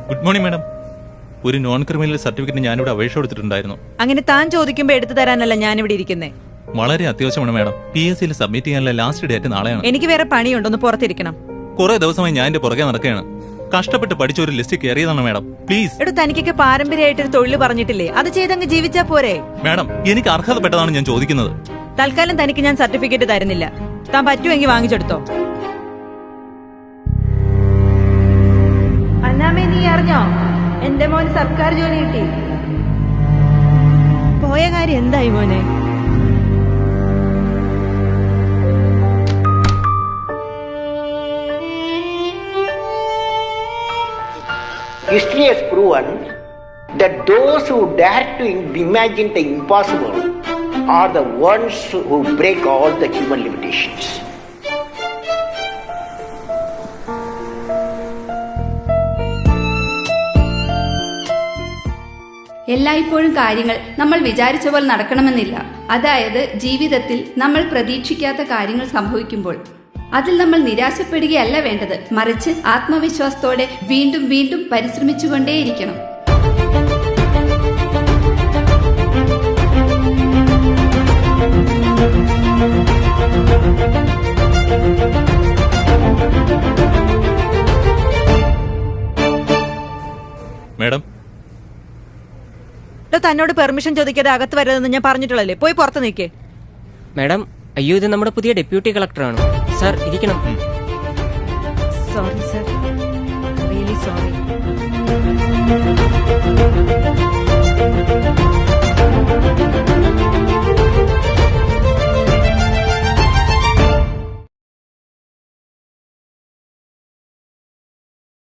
Good morning madam. ഒരു non criminal certificate ഞാനിവിടെ അപേക്ഷ കൊടുത്തിട്ടുണ്ടായിരുന്നു. അങ്ങനെ താൻ ചോദിക്കുമ്പോ എടുത്തു തരാനല്ല ഞാനിവിടെ ഇരിക്കുന്നേ. വളരെ അത്യാവശ്യമാണ് മാഡം. PSC സബ്മിറ്റ് ചെയ്യാനുള്ള ലാസ്റ്റ് ഡേറ്റ് നാളെയാണ്. എനിക്ക് വേറെ പണിയുണ്ടൊന്ന് പുറത്തിരിക്കണം. കുറെ ദിവസമായി ഞാൻ എന്റെ പുറകെ നടക്കുകയാണ്. കഷ്ടപ്പെട്ട് പഠിച്ച ഒരു ലിസ്റ്റ് കയറിയതാണ് മാഡം. പ്ലീസ്. എടു തനിക്കൊക്കെ പാരമ്പര്യമായിട്ടൊരു തൊഴിൽ പറഞ്ഞിട്ടില്ലേ, അത് ചെയ്തങ്ങ് ജീവിച്ചാ പോരെ? മാഡം, എനിക്ക് അർഹതപ്പെട്ടതാണ് ഞാൻ ചോദിക്കുന്നത്. തൽക്കാലം തനിക്ക് ഞാൻ സർട്ടിഫിക്കറ്റ് തരുന്നില്ല. താൻ പറ്റുമെങ്കിൽ വാങ്ങിച്ചെടുത്തോ. അന്നാമേ, നീ അറിഞ്ഞോ എന്റെ മോൻ സർക്കാർ ജോലി കിട്ടി? പോയ കാര്യം എന്തായി മോനെ? History has proven that those who dare to imagine the impossible are the ones who break all the human limitations. എല്ലായ്പ്പോഴും കാര്യങ്ങൾ നമ്മൾ വിചാരിച്ച പോലെ നടക്കണമെന്നില്ല. അതായത് ജീവിതത്തിൽ നമ്മൾ പ്രതീക്ഷിക്കാത്ത കാര്യങ്ങൾ സംഭവിക്കുമ്പോൾ അതിൽ നമ്മൾ നിരാശപ്പെടുകയല്ല വേണ്ടത്, മറിച്ച് ആത്മവിശ്വാസത്തോടെ വീണ്ടും വീണ്ടും പരിശ്രമിച്ചുകൊണ്ടേയിരിക്കണം. മാഡം, തന്നോട് പെർമിഷൻ ചോദിക്കാതെ അകത്ത് വരരുതെന്ന് ഞാൻ പറഞ്ഞിട്ടുള്ളല്ലേ? പോയി പുറത്ത് നിൽക്കേ. മാഡം, അയ്യോ, ഇത് നമ്മുടെ പുതിയ ഡെപ്യൂട്ടി കളക്ടറാണ്. സാർ ഇരിക്കണം. Sorry sir, really sorry.